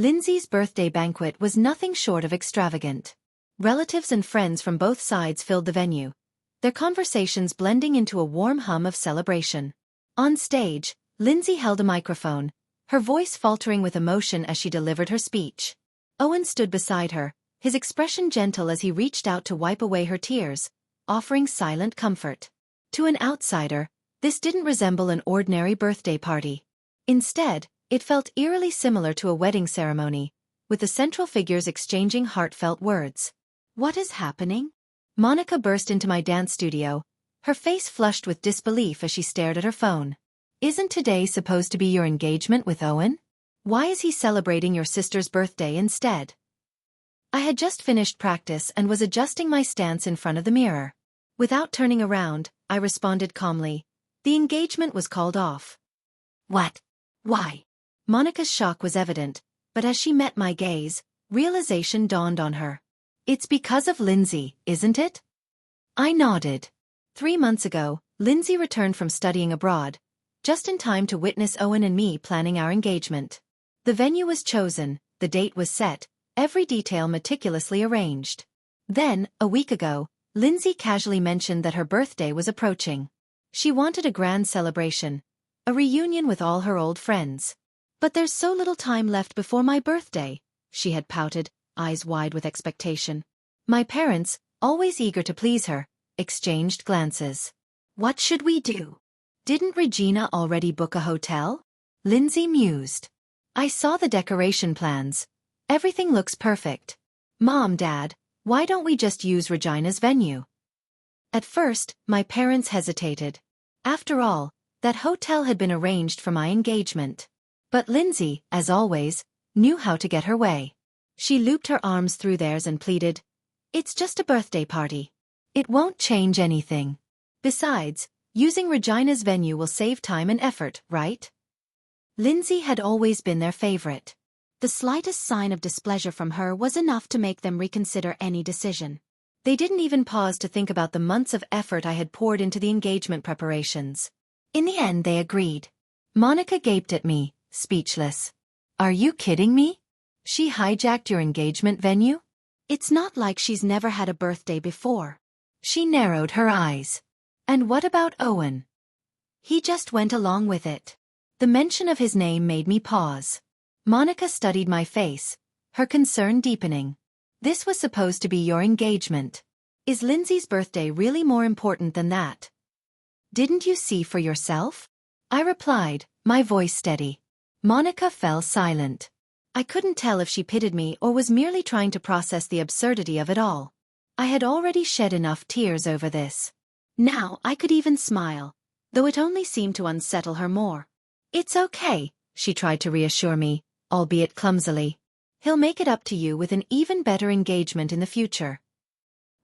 Lindsay's birthday banquet was nothing short of extravagant. Relatives and friends from both sides filled the venue, their conversations blending into a warm hum of celebration. On stage, Lindsay held a microphone, her voice faltering with emotion as she delivered her speech. Owen stood beside her, his expression gentle as he reached out to wipe away her tears, offering silent comfort. To an outsider, this didn't resemble an ordinary birthday party. Instead, it felt eerily similar to a wedding ceremony, with the central figures exchanging heartfelt words. "What is happening?" Monica burst into my dance studio, her face flushed with disbelief as she stared at her phone. "Isn't today supposed to be your engagement with Owen? Why is he celebrating your sister's birthday instead?" I had just finished practice and was adjusting my stance in front of the mirror. Without turning around, I responded calmly. "The engagement was called off." "What? Why?" Monica's shock was evident, but as she met my gaze, realization dawned on her. "It's because of Lindsay, isn't it?" I nodded. 3 months ago, Lindsay returned from studying abroad, just in time to witness Owen and me planning our engagement. The venue was chosen, the date was set, every detail meticulously arranged. Then, a week ago, Lindsay casually mentioned that her birthday was approaching. She wanted a grand celebration, a reunion with all her old friends. "But there's so little time left before my birthday," she had pouted, eyes wide with expectation. My parents, always eager to please her, exchanged glances. "What should we do? Didn't Regina already book a hotel?" Lindsay mused. "I saw the decoration plans. Everything looks perfect. Mom, Dad, why don't we just use Regina's venue?" At first, my parents hesitated. After all, that hotel had been arranged for my engagement. But Lindsay, as always, knew how to get her way. She looped her arms through theirs and pleaded, "It's just a birthday party. It won't change anything. Besides, using Regina's venue will save time and effort, right?" Lindsay had always been their favorite. The slightest sign of displeasure from her was enough to make them reconsider any decision. They didn't even pause to think about the months of effort I had poured into the engagement preparations. In the end, they agreed. Monica gaped at me, speechless. "Are you kidding me? She hijacked your engagement venue?" "It's not like she's never had a birthday before." She narrowed her eyes. "And what about Owen?" "He just went along with it." The mention of his name made me pause. Monica studied my face, her concern deepening. "This was supposed to be your engagement. Is Lindsay's birthday really more important than that? Didn't you see for yourself?" I replied, my voice steady. Monica fell silent. I couldn't tell if she pitied me or was merely trying to process the absurdity of it all. I had already shed enough tears over this. Now I could even smile, though it only seemed to unsettle her more. "It's okay," she tried to reassure me, albeit clumsily. "He'll make it up to you with an even better engagement in the future."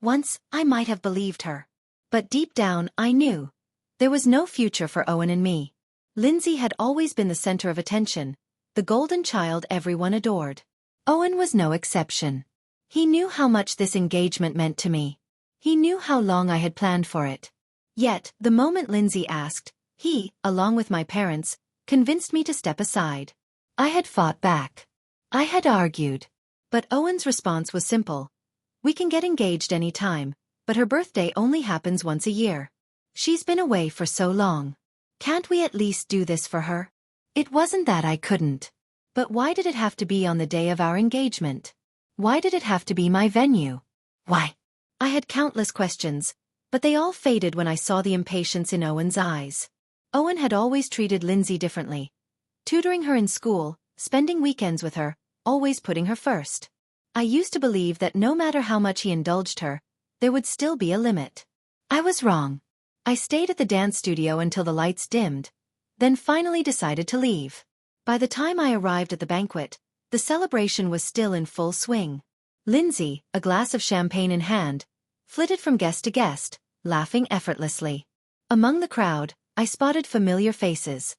Once, I might have believed her. But deep down, I knew. There was no future for Owen and me. Lindsay had always been the center of attention, the golden child everyone adored. Owen was no exception. He knew how much this engagement meant to me. He knew how long I had planned for it. Yet, the moment Lindsay asked, he, along with my parents, convinced me to step aside. I had fought back. I had argued. But Owen's response was simple. "We can get engaged any time, but her birthday only happens once a year. She's been away for so long. Can't we at least do this for her?" It wasn't that I couldn't. But why did it have to be on the day of our engagement? Why did it have to be my venue? Why? I had countless questions, but they all faded when I saw the impatience in Owen's eyes. Owen had always treated Lindsay differently. Tutoring her in school, spending weekends with her, always putting her first. I used to believe that no matter how much he indulged her, there would still be a limit. I was wrong. I stayed at the dance studio until the lights dimmed, then finally decided to leave. By the time I arrived at the banquet, the celebration was still in full swing. Lindsay, a glass of champagne in hand, flitted from guest to guest, laughing effortlessly. Among the crowd, I spotted familiar faces.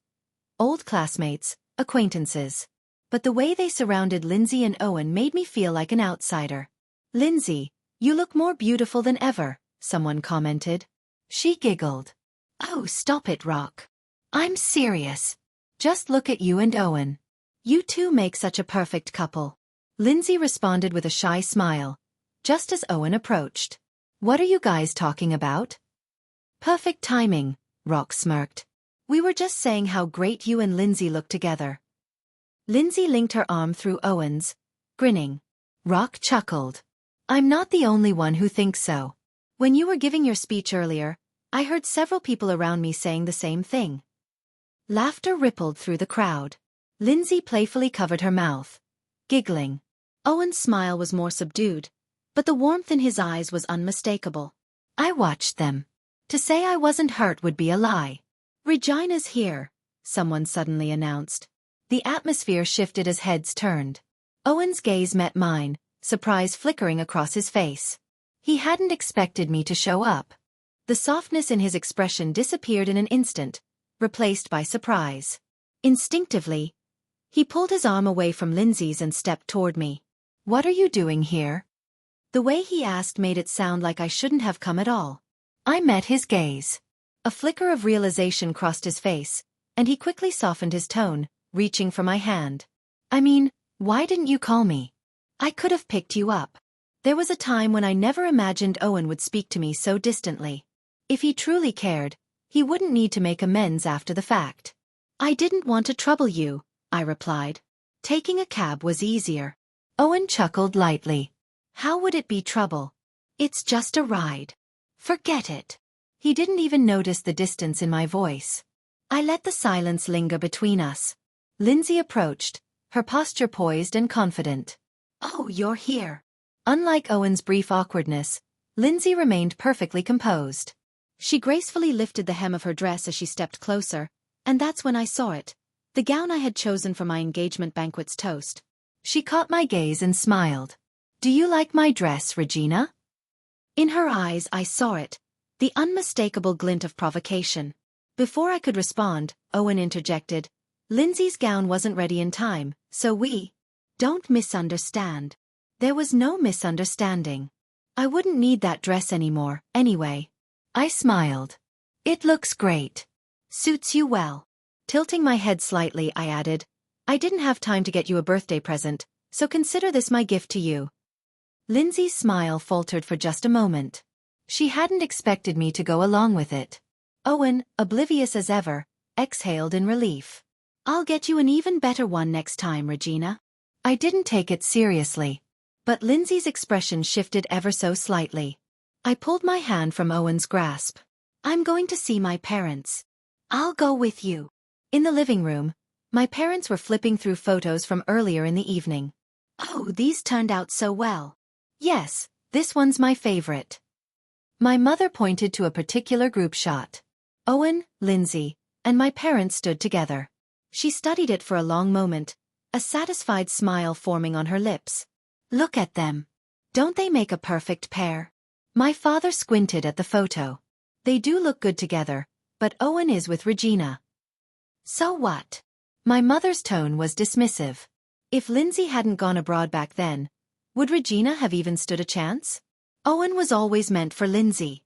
Old classmates, acquaintances. But the way they surrounded Lindsay and Owen made me feel like an outsider. "Lindsay, you look more beautiful than ever," someone commented. She giggled. "Oh, stop it, Rock. I'm serious. Just look at you and Owen. You two make such a perfect couple. Lindsay responded with a shy smile, just as Owen approached. What are you guys talking about? Perfect timing, Rock smirked. We were just saying how great you and Lindsay look together. Lindsay linked her arm through Owen's, grinning. Rock chuckled. I'm not the only one who thinks so. When you were giving your speech earlier, I heard several people around me saying the same thing. Laughter rippled through the crowd. Lindsay playfully covered her mouth, giggling. Owen's smile was more subdued, but the warmth in his eyes was unmistakable. I watched them. To say I wasn't hurt would be a lie. Regina's here, someone suddenly announced. The atmosphere shifted as heads turned. Owen's gaze met mine, surprise flickering across his face. He hadn't expected me to show up. The softness in his expression disappeared in an instant, replaced by surprise. Instinctively, he pulled his arm away from Lindsay's and stepped toward me. What are you doing here? The way he asked made it sound like I shouldn't have come at all. I met his gaze. A flicker of realization crossed his face, and he quickly softened his tone, reaching for my hand. I mean, why didn't you call me? I could have picked you up. There was a time when I never imagined Owen would speak to me so distantly. If he truly cared, he wouldn't need to make amends after the fact. I didn't want to trouble you, I replied. Taking a cab was easier. Owen chuckled lightly. How would it be trouble? It's just a ride. Forget it. He didn't even notice the distance in my voice. I let the silence linger between us. Lindsay approached, her posture poised and confident. Oh, you're here. Unlike Owen's brief awkwardness, Lindsay remained perfectly composed. She gracefully lifted the hem of her dress as she stepped closer, and that's when I saw it, the gown I had chosen for my engagement banquet's toast. She caught my gaze and smiled. Do you like my dress, Regina? In her eyes I saw it, the unmistakable glint of provocation. Before I could respond, Owen interjected. Lindsay's gown wasn't ready in time, so we... Don't misunderstand. There was no misunderstanding. I wouldn't need that dress anymore, anyway. I smiled. It looks great. Suits you well. Tilting my head slightly, I added, I didn't have time to get you a birthday present, so consider this my gift to you. Lindsay's smile faltered for just a moment. She hadn't expected me to go along with it. Owen, oblivious as ever, exhaled in relief. I'll get you an even better one next time, Regina. I didn't take it seriously. But Lindsay's expression shifted ever so slightly. I pulled my hand from Owen's grasp. I'm going to see my parents. I'll go with you. In the living room, my parents were flipping through photos from earlier in the evening. Oh, these turned out so well. Yes, this one's my favorite. My mother pointed to a particular group shot. Owen, Lindsay, and my parents stood together. She studied it for a long moment, a satisfied smile forming on her lips. Look at them. Don't they make a perfect pair? My father squinted at the photo. They do look good together, but Owen is with Regina. So what? My mother's tone was dismissive. If Lindsay hadn't gone abroad back then, would Regina have even stood a chance? Owen was always meant for Lindsay.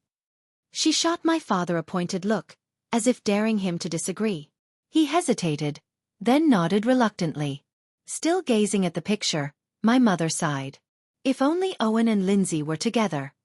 She shot my father a pointed look, as if daring him to disagree. He hesitated, then nodded reluctantly. Still gazing at the picture, my mother sighed. If only Owen and Lindsay were together.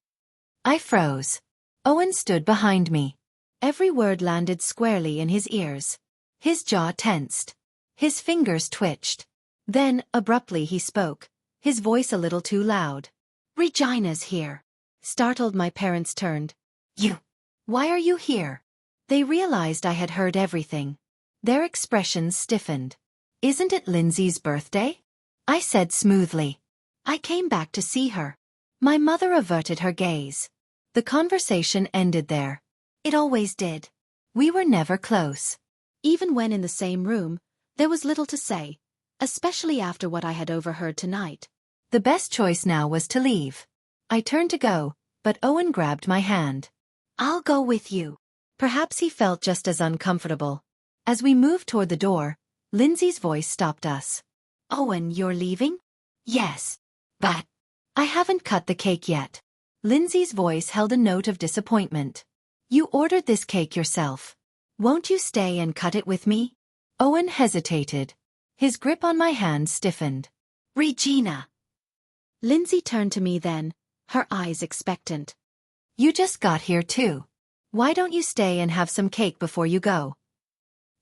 I froze. Owen stood behind me. Every word landed squarely in his ears. His jaw tensed. His fingers twitched. Then, abruptly he spoke, his voice a little too loud. Regina's here. Startled, my parents turned. You. Why are you here? They realized I had heard everything. Their expressions stiffened. Isn't it Lindsay's birthday? I said smoothly. I came back to see her. My mother averted her gaze. The conversation ended there. It always did. We were never close. Even when in the same room, there was little to say, especially after what I had overheard tonight. The best choice now was to leave. I turned to go, but Owen grabbed my hand. I'll go with you. Perhaps he felt just as uncomfortable. As we moved toward the door, Lindsay's voice stopped us. Owen, you're leaving? Yes. But I haven't cut the cake yet. Lindsay's voice held a note of disappointment. You ordered this cake yourself. Won't you stay and cut it with me? Owen hesitated. His grip on my hand stiffened. Regina. Lindsay turned to me then, her eyes expectant. You just got here too. Why don't you stay and have some cake before you go?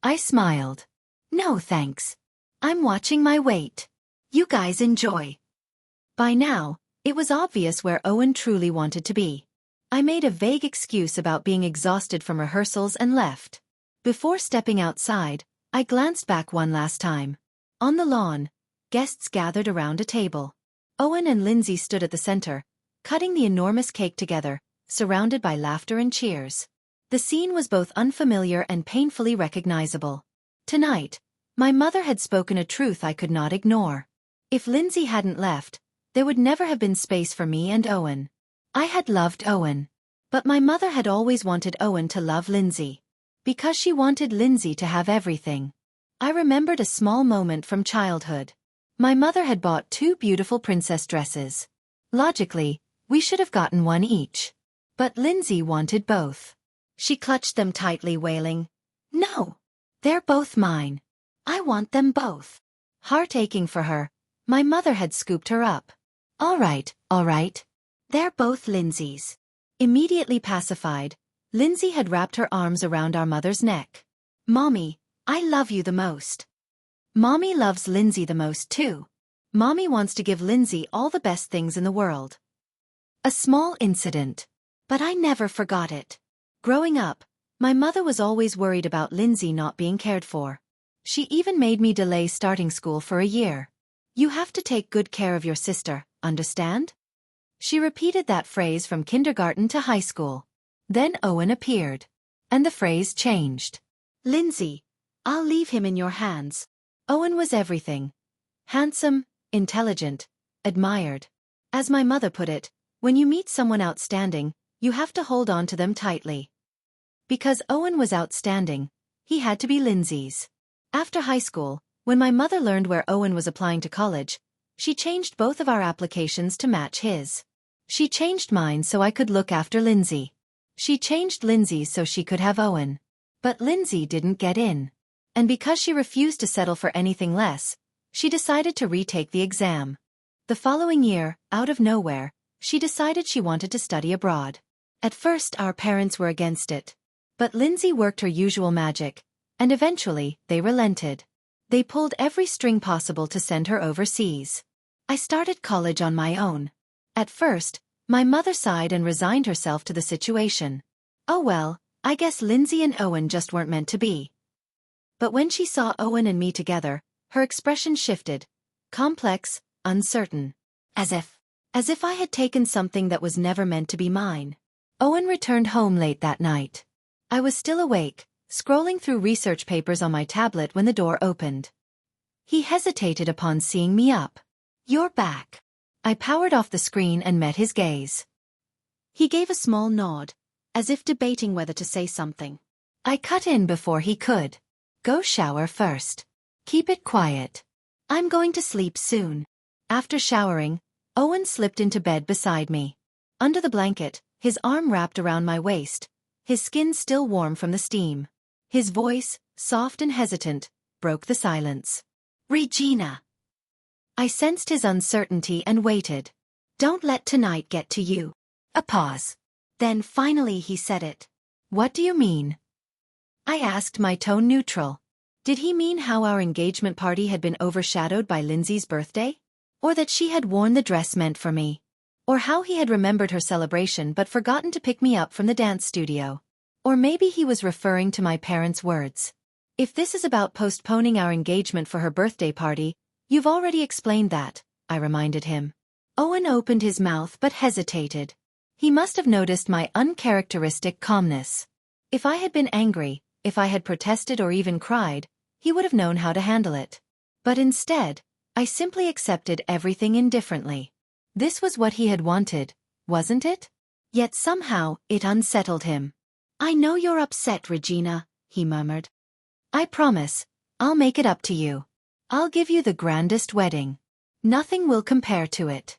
I smiled. No thanks. I'm watching my weight. You guys enjoy. By now, it was obvious where Owen truly wanted to be. I made a vague excuse about being exhausted from rehearsals and left. Before stepping outside, I glanced back one last time. On the lawn, guests gathered around a table. Owen and Lindsay stood at the center, cutting the enormous cake together, surrounded by laughter and cheers. The scene was both unfamiliar and painfully recognizable. Tonight, my mother had spoken a truth I could not ignore. If Lindsay hadn't left, there would never have been space for me and Owen. I had loved Owen. But my mother had always wanted Owen to love Lindsay. Because she wanted Lindsay to have everything. I remembered a small moment from childhood. My mother had bought 2 beautiful princess dresses. Logically, we should have gotten one each. But Lindsay wanted both. She clutched them tightly, wailing, "No! They're both mine. I want them both." Heart aching for her, my mother had scooped her up. All right. They're both Lindsay's." Immediately pacified, Lindsay had wrapped her arms around our mother's neck. "Mommy, I love you the most." Mommy loves Lindsay the most too. Mommy wants to give Lindsay all the best things in the world. A small incident. But I never forgot it. Growing up, my mother was always worried about Lindsay not being cared for. She even made me delay starting school for a year. "You have to take good care of your sister, understand?" She repeated that phrase from kindergarten to high school. Then Owen appeared. And the phrase changed. "Lindsay, I'll leave him in your hands." Owen was everything. Handsome, intelligent, admired. As my mother put it, when you meet someone outstanding, you have to hold on to them tightly. Because Owen was outstanding, he had to be Lindsay's. After high school, when my mother learned where Owen was applying to college, she changed both of our applications to match his. She changed mine so I could look after Lindsay. She changed Lindsay's so she could have Owen. But Lindsay didn't get in. And because she refused to settle for anything less, she decided to retake the exam. The following year, out of nowhere, she decided she wanted to study abroad. At first our parents were against it. But Lindsay worked her usual magic, and eventually, they relented. They pulled every string possible to send her overseas. I started college on my own. At first, my mother sighed and resigned herself to the situation. Oh well, I guess Lindsay and Owen just weren't meant to be. But when she saw Owen and me together, her expression shifted. Complex, uncertain. As if I had taken something that was never meant to be mine. Owen returned home late that night. I was still awake, scrolling through research papers on my tablet when the door opened. He hesitated upon seeing me up. "You're back." I powered off the screen and met his gaze. He gave a small nod, as if debating whether to say something. I cut in before he could. "Go shower first. Keep it quiet. I'm going to sleep soon." After showering, Owen slipped into bed beside me. Under the blanket, his arm wrapped around my waist, his skin still warm from the steam. His voice, soft and hesitant, broke the silence. "Regina." I sensed his uncertainty and waited. "Don't let tonight get to you." A pause. Then finally he said it. "What do you mean?" I asked, my tone neutral. Did he mean how our engagement party had been overshadowed by Lindsay's birthday? Or that she had worn the dress meant for me? Or how he had remembered her celebration but forgotten to pick me up from the dance studio? Or maybe he was referring to my parents' words. "If this is about postponing our engagement for her birthday party, you've already explained that," I reminded him. Owen opened his mouth but hesitated. He must have noticed my uncharacteristic calmness. If I had been angry, if I had protested or even cried, he would have known how to handle it. But instead, I simply accepted everything indifferently. This was what he had wanted, wasn't it? Yet somehow, it unsettled him. "I know you're upset, Regina," he murmured. "I promise, I'll make it up to you. I'll give you the grandest wedding. Nothing will compare to it."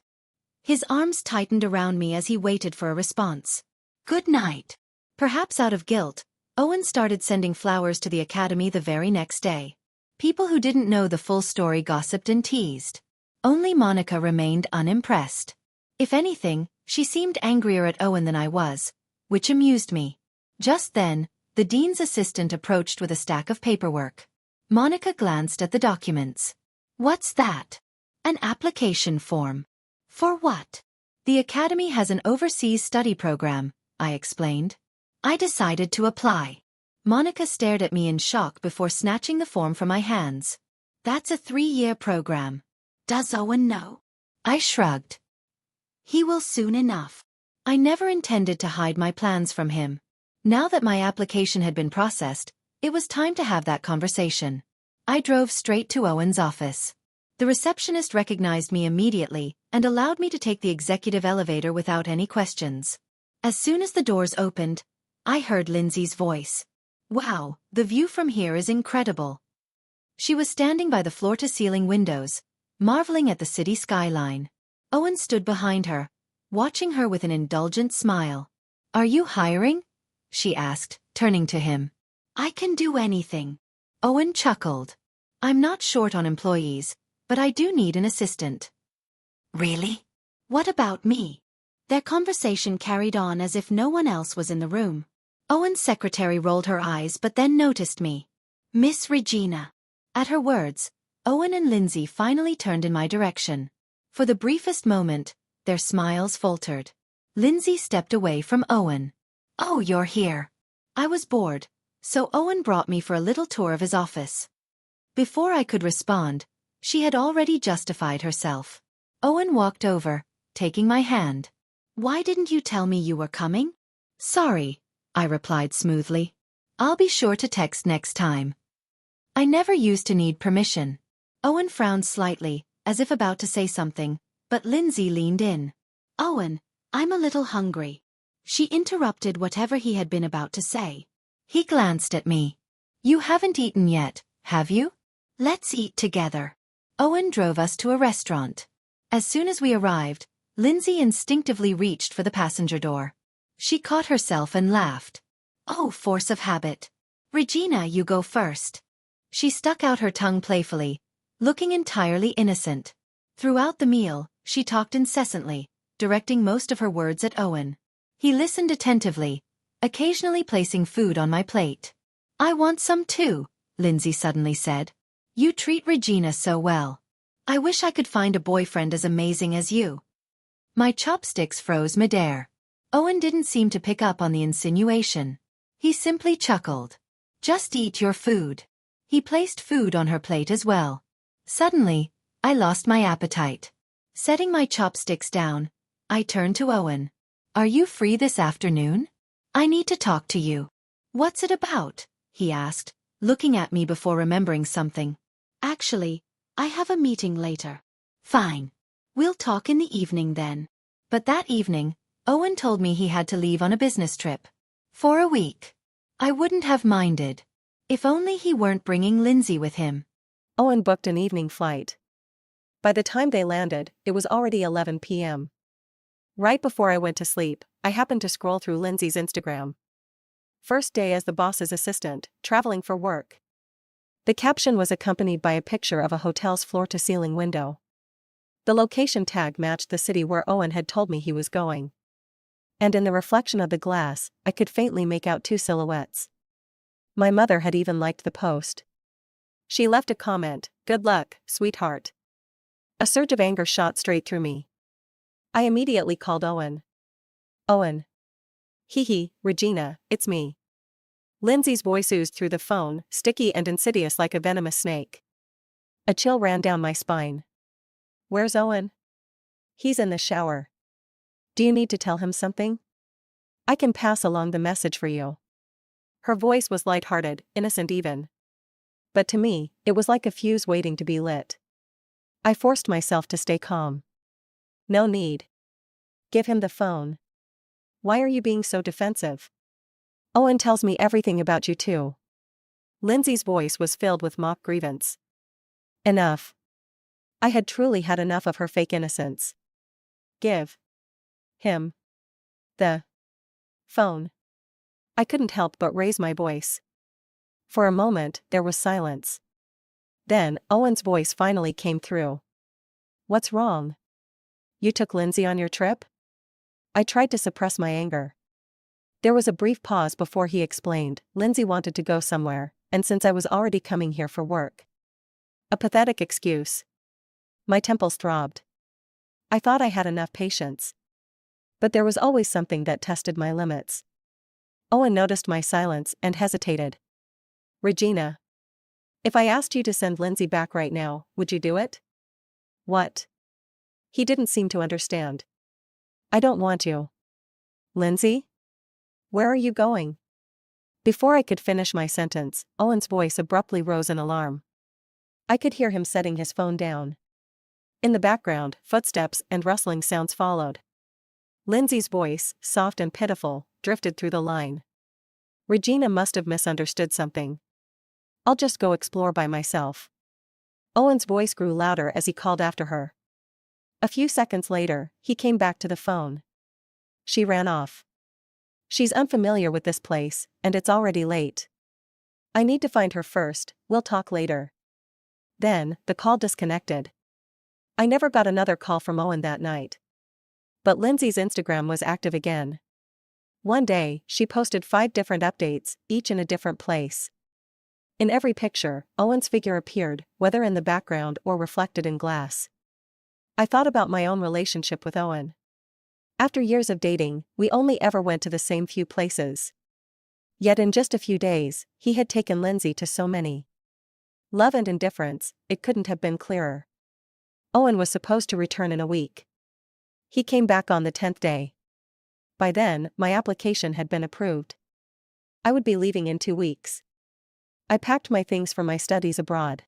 His arms tightened around me as he waited for a response. "Good night." Perhaps out of guilt, Owen started sending flowers to the academy the very next day. People who didn't know the full story gossiped and teased. Only Monica remained unimpressed. If anything, she seemed angrier at Owen than I was, which amused me. Just then, the dean's assistant approached with a stack of paperwork. Monica glanced at the documents. "What's that?" "An application form." "For what?" "The academy has an overseas study program," I explained. I decided to apply. Monica stared at me in shock before snatching the form from my hands. "That's a 3-year program. Does Owen know?" I shrugged. "He will soon enough." I never intended to hide my plans from him. Now that my application had been processed, it was time to have that conversation. I drove straight to Owen's office. The receptionist recognized me immediately and allowed me to take the executive elevator without any questions. As soon as the doors opened, I heard Lindsay's voice. "Wow, the view from here is incredible." She was standing by the floor-to-ceiling windows, marveling at the city skyline. Owen stood behind her, watching her with an indulgent smile. "Are you hiring?" she asked, turning to him. "I can do anything." Owen chuckled. "I'm not short on employees, but I do need an assistant." "Really? What about me?" Their conversation carried on as if no one else was in the room. Owen's secretary rolled her eyes but then noticed me. "Miss Regina." At her words, Owen and Lindsay finally turned in my direction. For the briefest moment, their smiles faltered. Lindsay stepped away from Owen. "Oh, you're here." I was bored, so Owen brought me for a little tour of his office. Before I could respond, she had already justified herself. Owen walked over, taking my hand. "Why didn't you tell me you were coming?" "Sorry," I replied smoothly. "I'll be sure to text next time." I never used to need permission. Owen frowned slightly, as if about to say something, but Lindsay leaned in. "Owen, I'm a little hungry." She interrupted whatever he had been about to say. He glanced at me. "You haven't eaten yet, have you? Let's eat together." Owen drove us to a restaurant. As soon as we arrived, Lindsay instinctively reached for the passenger door. She caught herself and laughed. "Oh, force of habit. Regina, you go first." She stuck out her tongue playfully, looking entirely innocent. Throughout the meal, she talked incessantly, directing most of her words at Owen. He listened attentively, occasionally placing food on my plate. "I want some too," Lindsay suddenly said. "You treat Regina so well. I wish I could find a boyfriend as amazing as you." My chopsticks froze midair. Owen didn't seem to pick up on the insinuation. He simply chuckled. "Just eat your food." He placed food on her plate as well. Suddenly, I lost my appetite. Setting my chopsticks down, I turned to Owen. "Are you free this afternoon? I need to talk to you." "What's it about?" he asked, looking at me before remembering something. "Actually, I have a meeting later." "Fine. We'll talk in the evening then." But that evening, Owen told me he had to leave on a business trip. For a week. I wouldn't have minded. If only he weren't bringing Lindsay with him. Owen booked an evening flight. By the time they landed, it was already 11 p.m. Right before I went to sleep, I happened to scroll through Lindsay's Instagram. First day as the boss's assistant, traveling for work. The caption was accompanied by a picture of a hotel's floor-to-ceiling window. The location tag matched the city where Owen had told me he was going. And in the reflection of the glass, I could faintly make out 2 silhouettes. My mother had even liked the post. She left a comment, "Good luck, sweetheart." A surge of anger shot straight through me. I immediately called Owen. "Owen." "Hee, Regina, it's me." Lindsay's voice oozed through the phone, sticky and insidious like a venomous snake. A chill ran down my spine. "Where's Owen?" "He's in the shower." "Do you need to tell him something?" "I can pass along the message for you." Her voice was light-hearted, innocent even. But to me, it was like a fuse waiting to be lit. I forced myself to stay calm. "No need. Give him the phone." "Why are you being so defensive?" "Owen tells me everything about you too." Lindsay's voice was filled with mock grievance. Enough. I had truly had enough of her fake innocence. "Give him the phone." I couldn't help but raise my voice. For a moment, there was silence. Then, Owen's voice finally came through. What's wrong? You took Lindsay on your trip? I tried to suppress my anger. There was a brief pause before he explained. Lindsay wanted to go somewhere, and since I was already coming here for work. A pathetic excuse. My temples throbbed. I thought I had enough patience. But there was always something that tested my limits. Owen noticed my silence and hesitated. Regina. If I asked you to send Lindsay back right now, would you do it? What? He didn't seem to understand. I don't want you. Lindsay? Where are you going? Before I could finish my sentence, Owen's voice abruptly rose in alarm. I could hear him setting his phone down. In the background, footsteps and rustling sounds followed. Lindsay's voice, soft and pitiful, drifted through the line. Regina must have misunderstood something. I'll just go explore by myself. Owen's voice grew louder as he called after her. A few seconds later, he came back to the phone. She ran off. She's unfamiliar with this place, and it's already late. I need to find her first, we'll talk later. Then, the call disconnected. I never got another call from Owen that night. But Lindsay's Instagram was active again. One day, she posted 5 different updates, each in a different place. In every picture, Owen's figure appeared, whether in the background or reflected in glass. I thought about my own relationship with Owen. After years of dating, we only ever went to the same few places. Yet in just a few days, he had taken Lindsay to so many. Love and indifference, it couldn't have been clearer. Owen was supposed to return in a week. He came back on the 10th day. By then, my application had been approved. I would be leaving in 2 weeks. I packed my things for my studies abroad.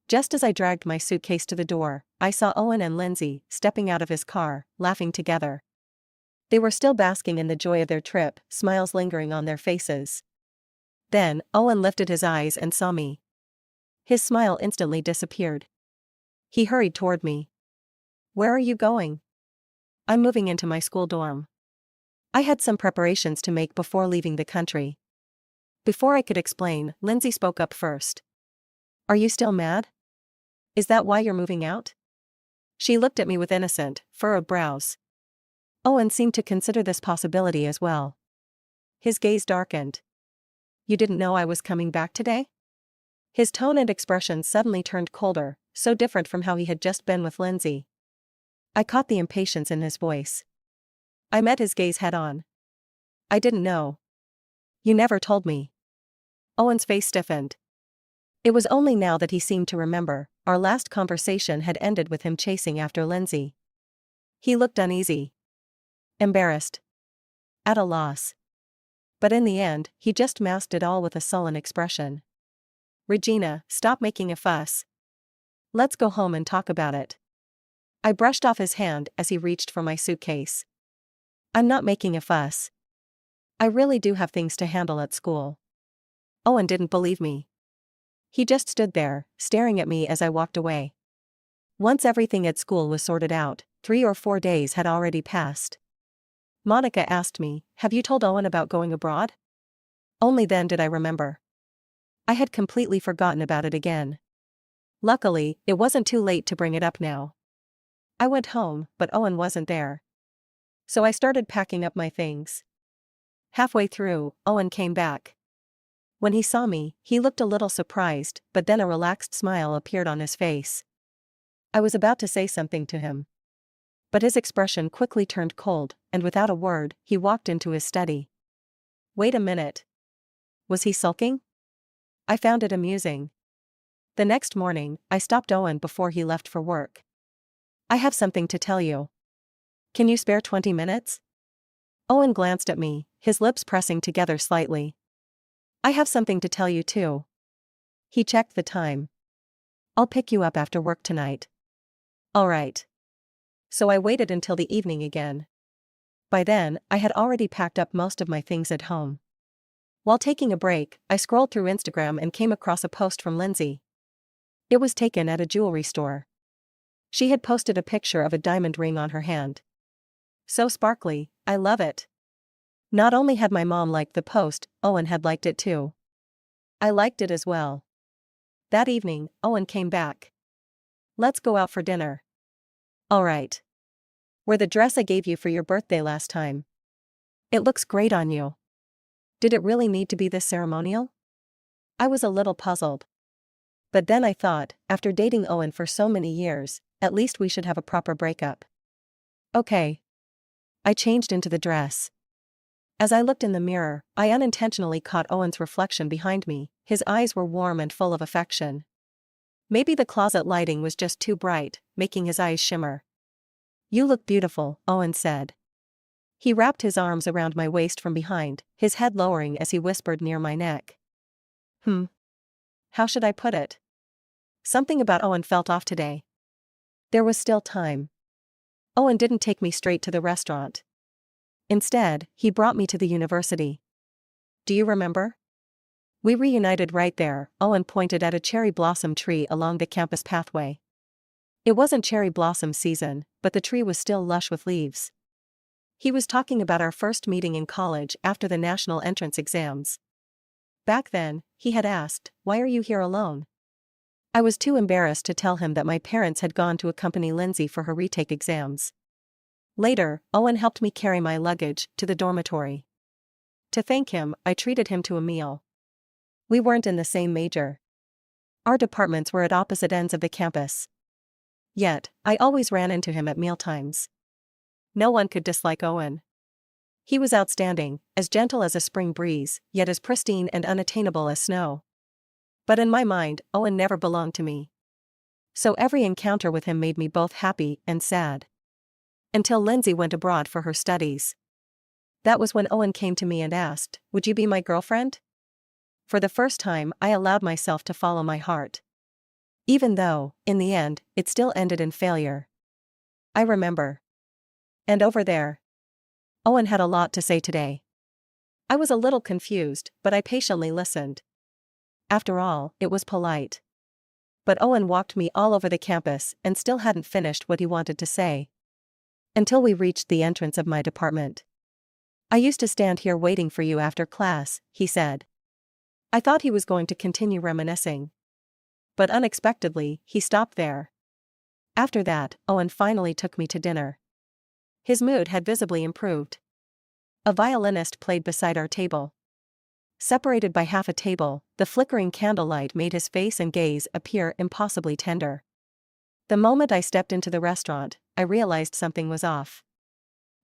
Just as I dragged my suitcase to the door, I saw Owen and Lindsay stepping out of his car, laughing together. They were still basking in the joy of their trip, smiles lingering on their faces. Then, Owen lifted his eyes and saw me. His smile instantly disappeared. He hurried toward me. Where are you going? I'm moving into my school dorm. I had some preparations to make before leaving the country. Before I could explain, Lindsay spoke up first. Are you still mad? Is that why you're moving out? She looked at me with innocent, furrowed brows. Owen seemed to consider this possibility as well. His gaze darkened. You didn't know I was coming back today? His tone and expression suddenly turned colder, so different from how he had just been with Lindsay. I caught the impatience in his voice. I met his gaze head-on. I didn't know. You never told me. Owen's face stiffened. It was only now that he seemed to remember. Our last conversation had ended with him chasing after Lindsay. He looked uneasy. Embarrassed. At a loss. But in the end, he just masked it all with a sullen expression. Regina, stop making a fuss. Let's go home and talk about it. I brushed off his hand as he reached for my suitcase. I'm not making a fuss. I really do have things to handle at school. Owen didn't believe me. He just stood there, staring at me as I walked away. Once everything at school was sorted out, 3 or 4 days had already passed. Monica asked me, have you told Owen about going abroad? Only then did I remember. I had completely forgotten about it again. Luckily, it wasn't too late to bring it up now. I went home, but Owen wasn't there. So I started packing up my things. Halfway through, Owen came back. When he saw me, he looked a little surprised, but then a relaxed smile appeared on his face. I was about to say something to him. But his expression quickly turned cold, and without a word, he walked into his study. Wait a minute. Was he sulking? I found it amusing. The next morning, I stopped Owen before he left for work. I have something to tell you. Can you spare 20 minutes? Owen glanced at me, his lips pressing together slightly. I have something to tell you too. He checked the time. I'll pick you up after work tonight. All right. So I waited until the evening again. By then, I had already packed up most of my things at home. While taking a break, I scrolled through Instagram and came across a post from Lindsay. It was taken at a jewelry store. She had posted a picture of a diamond ring on her hand. So sparkly, I love it. Not only had my mom liked the post, Owen had liked it too. I liked it as well. That evening, Owen came back. Let's go out for dinner. Alright. Wear the dress I gave you for your birthday last time. It looks great on you. Did it really need to be this ceremonial? I was a little puzzled. But then I thought, after dating Owen for so many years, at least we should have a proper breakup. Okay. I changed into the dress. As I looked in the mirror, I unintentionally caught Owen's reflection behind me. His eyes were warm and full of affection. Maybe the closet lighting was just too bright, making his eyes shimmer. You look beautiful, Owen said. He wrapped his arms around my waist from behind, his head lowering as he whispered near my neck. How should I put it? Something about Owen felt off today. There was still time. Owen didn't take me straight to the restaurant. Instead, he brought me to the university. Do you remember? We reunited right there. Owen pointed at a cherry blossom tree along the campus pathway. It wasn't cherry blossom season, but the tree was still lush with leaves. He was talking about our first meeting in college after the national entrance exams. Back then, he had asked, "Why are you here alone?" I was too embarrassed to tell him that my parents had gone to accompany Lindsay for her retake exams. Later, Owen helped me carry my luggage to the dormitory. To thank him, I treated him to a meal. We weren't in the same major. Our departments were at opposite ends of the campus. Yet, I always ran into him at mealtimes. No one could dislike Owen. He was outstanding, as gentle as a spring breeze, yet as pristine and unattainable as snow. But in my mind, Owen never belonged to me. So every encounter with him made me both happy and sad. Until Lindsay went abroad for her studies. That was when Owen came to me and asked, "Would you be my girlfriend?" For the first time, I allowed myself to follow my heart. Even though, in the end, it still ended in failure. I remember. And over there. Owen had a lot to say today. I was a little confused, but I patiently listened. After all, it was polite. But Owen walked me all over the campus and still hadn't finished what he wanted to say. Until we reached the entrance of my department. "I used to stand here waiting for you after class," he said. I thought he was going to continue reminiscing. But unexpectedly, he stopped there. After that, Owen finally took me to dinner. His mood had visibly improved. A violinist played beside our table. Separated by half a table, the flickering candlelight made his face and gaze appear impossibly tender. The moment I stepped into the restaurant, I realized something was off.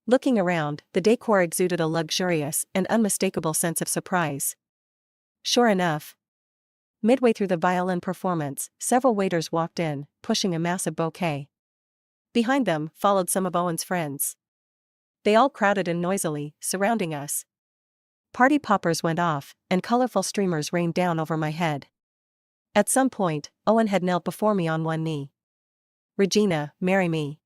Looking around, the decor exuded a luxurious and unmistakable sense of surprise. Sure enough. Midway through the violin performance, several waiters walked in, pushing a massive bouquet. Behind them followed some of Owen's friends. They all crowded in noisily, surrounding us. Party poppers went off, and colorful streamers rained down over my head. At some point, Owen had knelt before me on one knee. "Regina, marry me."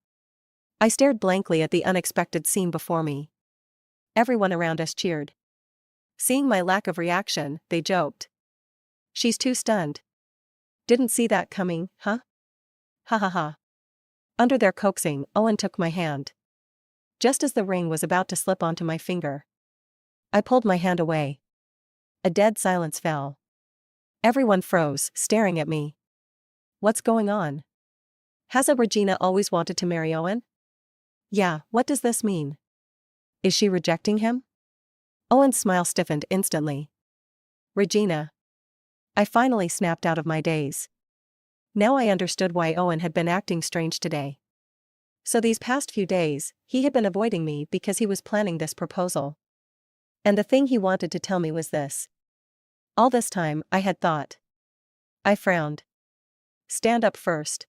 I stared blankly at the unexpected scene before me. Everyone around us cheered. Seeing my lack of reaction, they joked. "She's too stunned. Didn't see that coming, huh? Ha ha ha." Under their coaxing, Owen took my hand. Just as the ring was about to slip onto my finger, I pulled my hand away. A dead silence fell. Everyone froze, staring at me. What's going on? Hasn't Regina always wanted to marry Owen? Yeah, what does this mean? Is she rejecting him? Owen's smile stiffened instantly. Regina. I finally snapped out of my daze. Now I understood why Owen had been acting strange today. So these past few days, he had been avoiding me because he was planning this proposal. And the thing he wanted to tell me was this. All this time, I had thought. I frowned. Stand up first.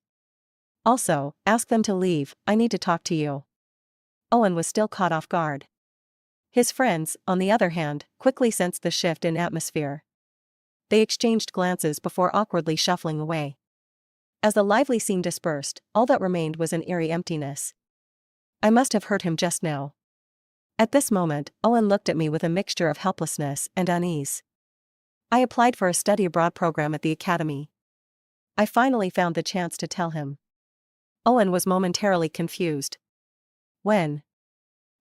Also, ask them to leave, I need to talk to you. Owen was still caught off guard. His friends, on the other hand, quickly sensed the shift in atmosphere. They exchanged glances before awkwardly shuffling away. As the lively scene dispersed, all that remained was an eerie emptiness. I must have hurt him just now. At this moment, Owen looked at me with a mixture of helplessness and unease. I applied for a study abroad program at the academy. I finally found the chance to tell him. Owen was momentarily confused. When?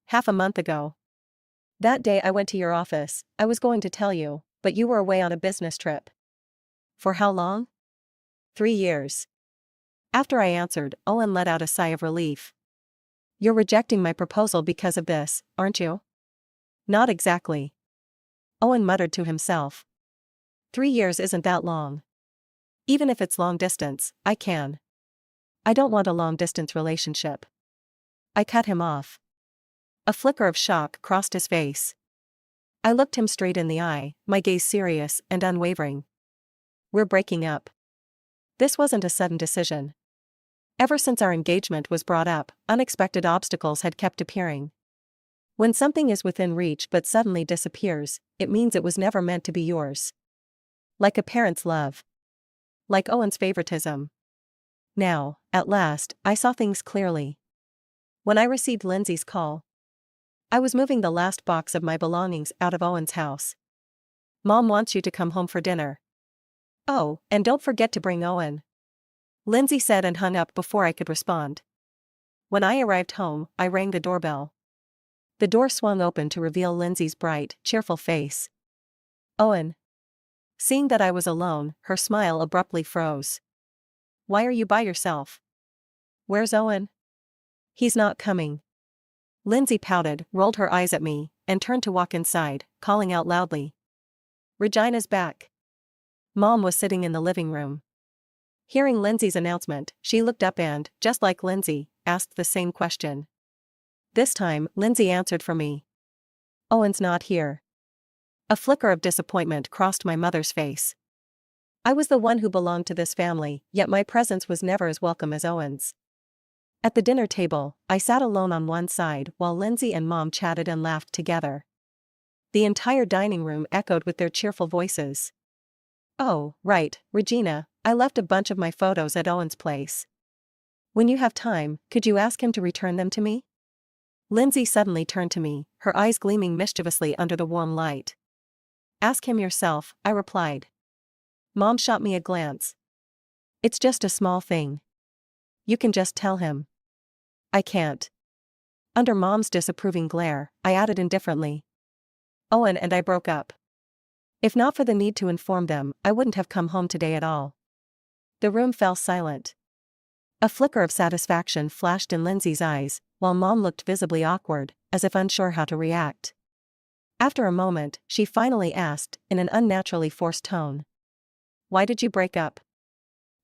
Half a month ago. That day I went to your office, I was going to tell you, but you were away on a business trip. For how long? 3 years. After I answered, Owen let out a sigh of relief. You're rejecting my proposal because of this, aren't you? Not exactly. Owen muttered to himself. 3 years isn't that long. Even if it's long distance, I can. I don't want a long distance relationship. I cut him off. A flicker of shock crossed his face. I looked him straight in the eye, my gaze serious and unwavering. We're breaking up. This wasn't a sudden decision. Ever since our engagement was brought up, unexpected obstacles had kept appearing. When something is within reach but suddenly disappears, it means it was never meant to be yours. Like a parent's love. Like Owen's favoritism. Now, at last, I saw things clearly. When I received Lindsay's call, I was moving the last box of my belongings out of Owen's house. Mom wants you to come home for dinner. Oh, and don't forget to bring Owen. Lindsay said and hung up before I could respond. When I arrived home, I rang the doorbell. The door swung open to reveal Lindsay's bright, cheerful face. Owen. Seeing that I was alone, her smile abruptly froze. Why are you by yourself? Where's Owen? He's not coming. Lindsay pouted, rolled her eyes at me, and turned to walk inside, calling out loudly. Regina's back. Mom was sitting in the living room. Hearing Lindsay's announcement, she looked up and, just like Lindsay, asked the same question. This time, Lindsay answered for me. Owen's not here. A flicker of disappointment crossed my mother's face. I was the one who belonged to this family, yet my presence was never as welcome as Owen's. At the dinner table, I sat alone on one side while Lindsay and Mom chatted and laughed together. The entire dining room echoed with their cheerful voices. Oh, right, Regina, I left a bunch of my photos at Owen's place. When you have time, could you ask him to return them to me? Lindsay suddenly turned to me, her eyes gleaming mischievously under the warm light. Ask him yourself, I replied. Mom shot me a glance. It's just a small thing. You can just tell him. I can't. Under Mom's disapproving glare, I added indifferently. Owen and I broke up. If not for the need to inform them, I wouldn't have come home today at all. The room fell silent. A flicker of satisfaction flashed in Lindsay's eyes, while Mom looked visibly awkward, as if unsure how to react. After a moment, she finally asked, in an unnaturally forced tone. Why did you break up?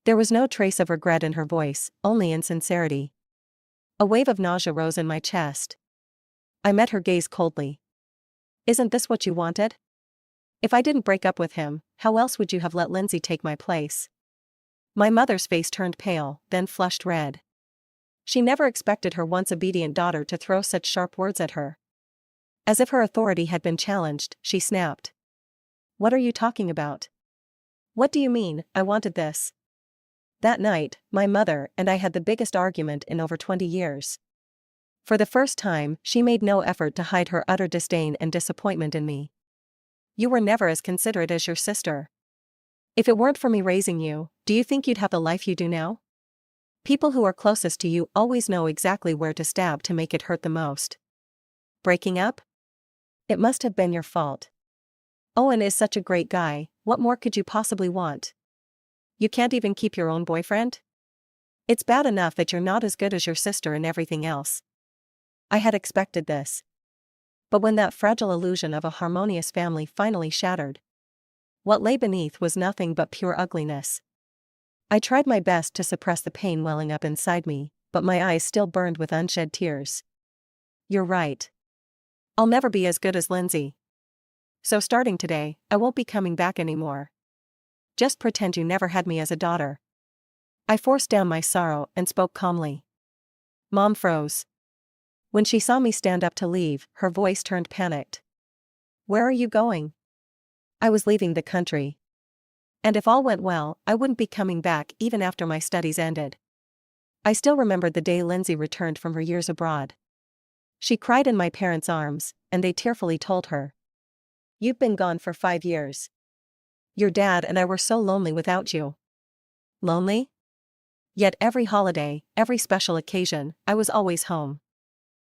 There was no trace of regret in her voice, only insincerity. A wave of nausea rose in my chest. I met her gaze coldly. Isn't this what you wanted? If I didn't break up with him, how else would you have let Lindsay take my place? My mother's face turned pale, then flushed red. She never expected her once obedient daughter to throw such sharp words at her. As if her authority had been challenged, she snapped. What are you talking about? What do you mean, I wanted this? That night, my mother and I had the biggest argument in over 20 years. For the first time, she made no effort to hide her utter disdain and disappointment in me. You were never as considerate as your sister. If it weren't for me raising you, do you think you'd have the life you do now? People who are closest to you always know exactly where to stab to make it hurt the most. Breaking up? It must have been your fault. Owen is such a great guy, what more could you possibly want? You can't even keep your own boyfriend? It's bad enough that you're not as good as your sister and everything else. I had expected this. But when that fragile illusion of a harmonious family finally shattered, what lay beneath was nothing but pure ugliness. I tried my best to suppress the pain welling up inside me, but my eyes still burned with unshed tears. You're right. I'll never be as good as Lindsay. So starting today, I won't be coming back anymore. Just pretend you never had me as a daughter. I forced down my sorrow and spoke calmly. Mom froze. When she saw me stand up to leave, her voice turned panicked. Where are you going? I was leaving the country. And if all went well, I wouldn't be coming back even after my studies ended. I still remembered the day Lindsay returned from her years abroad. She cried in my parents' arms, and they tearfully told her. You've been gone for 5 years. Your dad and I were so lonely without you. Lonely? Yet every holiday, every special occasion, I was always home.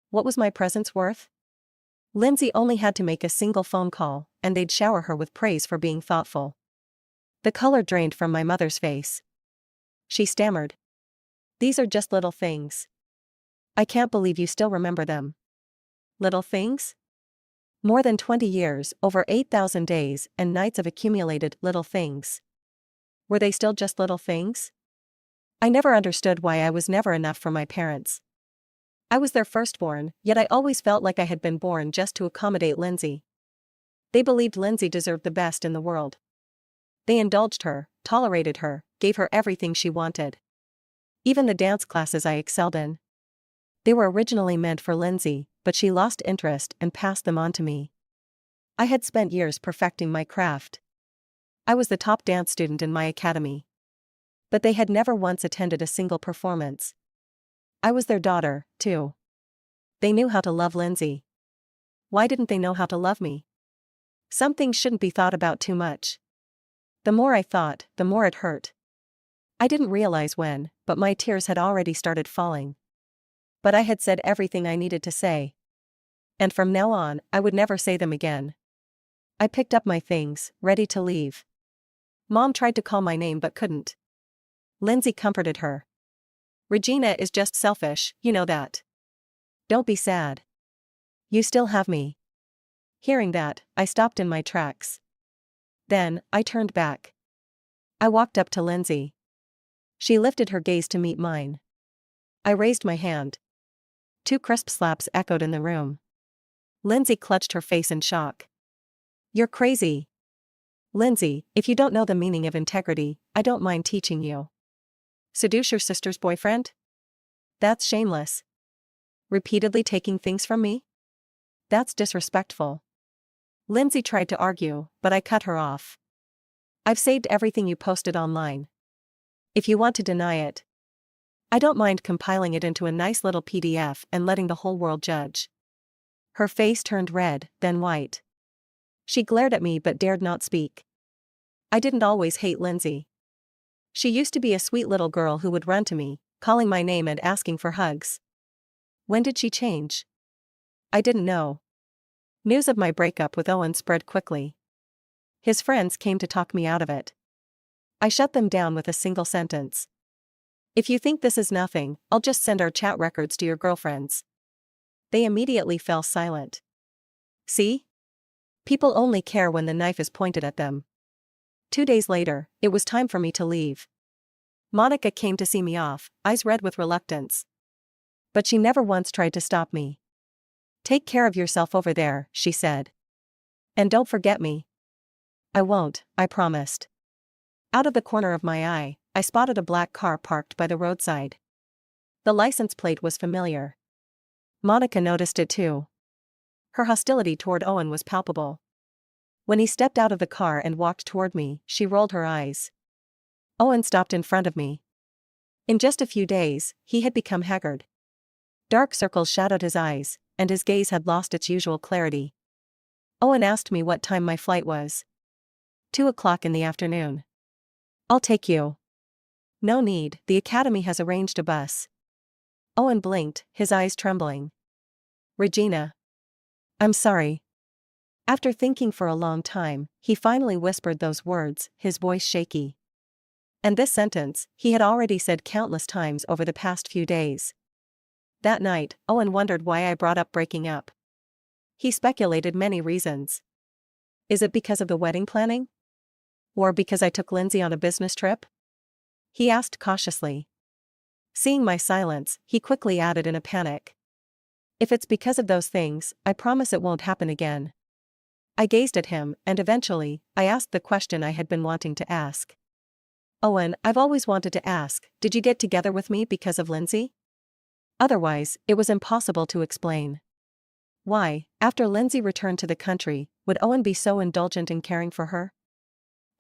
What was my presence worth? Lindsay only had to make a single phone call, and they'd shower her with praise for being thoughtful. The color drained from my mother's face. She stammered. These are just little things. I can't believe you still remember them. Little things? More than 20 years, over 8,000 days and nights of accumulated little things. Were they still just little things? I never understood why I was never enough for my parents. I was their firstborn, yet I always felt like I had been born just to accommodate Lindsay. They believed Lindsay deserved the best in the world. They indulged her, tolerated her, gave her everything she wanted. Even the dance classes I excelled in. They were originally meant for Lindsay, but she lost interest and passed them on to me. I had spent years perfecting my craft. I was the top dance student in my academy. But they had never once attended a single performance. I was their daughter, too. They knew how to love Lindsay. Why didn't they know how to love me? Some things shouldn't be thought about too much. The more I thought, the more it hurt. I didn't realize when, but my tears had already started falling. But I had said everything I needed to say. And from now on, I would never say them again. I picked up my things, ready to leave. Mom tried to call my name but couldn't. Lindsay comforted her. Regina is just selfish, you know that. Don't be sad. You still have me. Hearing that, I stopped in my tracks. Then, I turned back. I walked up to Lindsay. She lifted her gaze to meet mine. I raised my hand. 2 crisp slaps echoed in the room. Lindsay clutched her face in shock. You're crazy. Lindsay, if you don't know the meaning of integrity, I don't mind teaching you. Seduce your sister's boyfriend? That's shameless. Repeatedly taking things from me? That's disrespectful. Lindsay tried to argue, but I cut her off. I've saved everything you posted online. If you want to deny it, I don't mind compiling it into a nice little PDF and letting the whole world judge. Her face turned red, then white. She glared at me but dared not speak. I didn't always hate Lindsay. She used to be a sweet little girl who would run to me, calling my name and asking for hugs. When did she change? I didn't know. News of my breakup with Owen spread quickly. His friends came to talk me out of it. I shut them down with a single sentence. If you think this is nothing, I'll just send our chat records to your girlfriends. They immediately fell silent. See? People only care when the knife is pointed at them. 2 days later, it was time for me to leave. Monica came to see me off, eyes red with reluctance. But she never once tried to stop me. Take care of yourself over there, she said. And don't forget me. I won't, I promised. Out of the corner of my eye, I spotted a black car parked by the roadside. The license plate was familiar. Monica noticed it too. Her hostility toward Owen was palpable. When he stepped out of the car and walked toward me, she rolled her eyes. Owen stopped in front of me. In just a few days, he had become haggard. Dark circles shadowed his eyes, and his gaze had lost its usual clarity. Owen asked me what time my flight was. 2:00 in the afternoon. I'll take you. No need, the academy has arranged a bus. Owen blinked, his eyes trembling. Regina. I'm sorry. After thinking for a long time, he finally whispered those words, his voice shaky. And this sentence, he had already said countless times over the past few days. That night, Owen wondered why I brought up breaking up. He speculated many reasons. Is it because of the wedding planning? Or because I took Lindsay on a business trip? He asked cautiously. Seeing my silence, he quickly added in a panic. If it's because of those things, I promise it won't happen again. I gazed at him, and eventually, I asked the question I had been wanting to ask. Owen, I've always wanted to ask, did you get together with me because of Lindsay? Otherwise, it was impossible to explain. Why, after Lindsay returned to the country, would Owen be so indulgent in caring for her?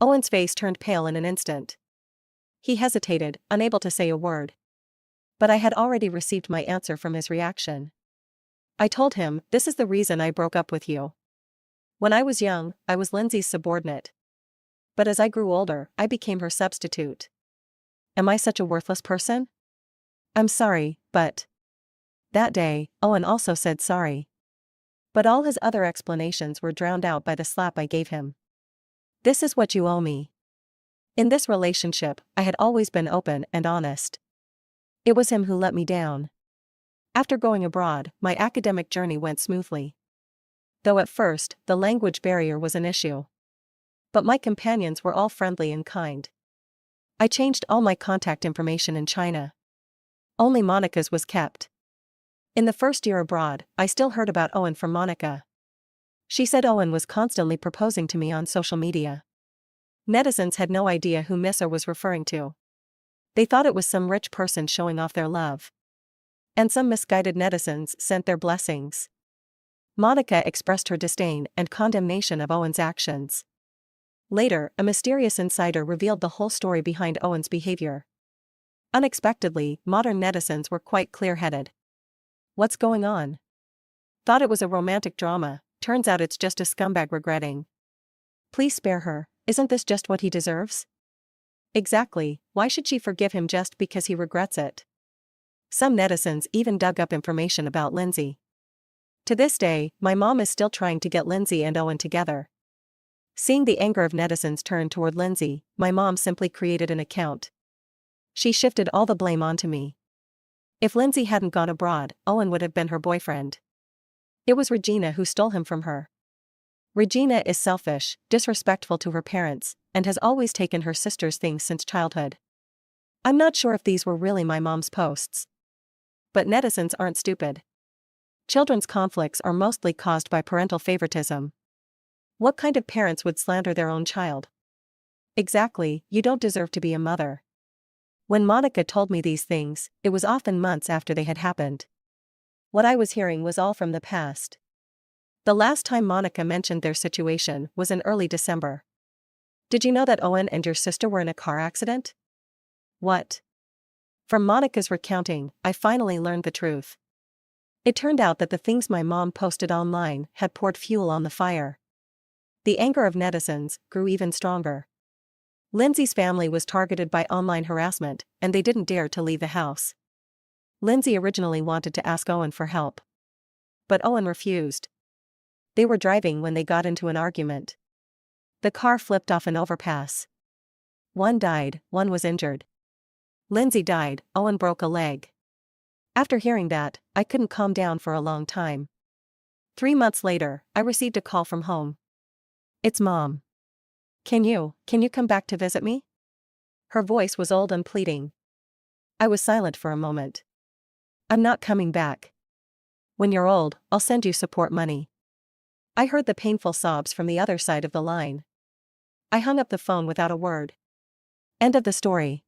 Owen's face turned pale in an instant. He hesitated, unable to say a word. But I had already received my answer from his reaction. I told him, this is the reason I broke up with you. When I was young, I was Lindsay's subordinate. But as I grew older, I became her substitute. Am I such a worthless person? I'm sorry, but... That day, Owen also said sorry. But all his other explanations were drowned out by the slap I gave him. This is what you owe me. In this relationship, I had always been open and honest. It was him who let me down. After going abroad, my academic journey went smoothly. Though at first, the language barrier was an issue. But my companions were all friendly and kind. I changed all my contact information in China. Only Monica's was kept. In the first year abroad, I still heard about Owen from Monica. She said Owen was constantly proposing to me on social media. Netizens had no idea who Missa was referring to. They thought it was some rich person showing off their love. And some misguided netizens sent their blessings. Monica expressed her disdain and condemnation of Owen's actions. Later, a mysterious insider revealed the whole story behind Owen's behavior. Unexpectedly, modern netizens were quite clear-headed. What's going on? Thought it was a romantic drama, turns out it's just a scumbag regretting. Please spare her, isn't this just what he deserves? Exactly, why should she forgive him just because he regrets it? Some netizens even dug up information about Lindsay. To this day, my mom is still trying to get Lindsay and Owen together. Seeing the anger of netizens turn toward Lindsay, my mom simply created an account. She shifted all the blame onto me. If Lindsay hadn't gone abroad, Owen would have been her boyfriend. It was Regina who stole him from her. Regina is selfish, disrespectful to her parents, and has always taken her sister's things since childhood. I'm not sure if these were really my mom's posts. But netizens aren't stupid. Children's conflicts are mostly caused by parental favoritism. What kind of parents would slander their own child? Exactly, you don't deserve to be a mother. When Monica told me these things, it was often months after they had happened. What I was hearing was all from the past. The last time Monica mentioned their situation was in early December. Did you know that Owen and your sister were in a car accident? What? From Monica's recounting, I finally learned the truth. It turned out that the things my mom posted online had poured fuel on the fire. The anger of netizens grew even stronger. Lindsay's family was targeted by online harassment, and they didn't dare to leave the house. Lindsay originally wanted to ask Owen for help. But Owen refused. They were driving when they got into an argument. The car flipped off an overpass. One died, one was injured. Lindsay died, Owen broke a leg. After hearing that, I couldn't calm down for a long time. 3 months later, I received a call from home. It's Mom. Can you come back to visit me? Her voice was old and pleading. I was silent for a moment. I'm not coming back. When you're old, I'll send you support money. I heard the painful sobs from the other side of the line. I hung up the phone without a word. End of the story.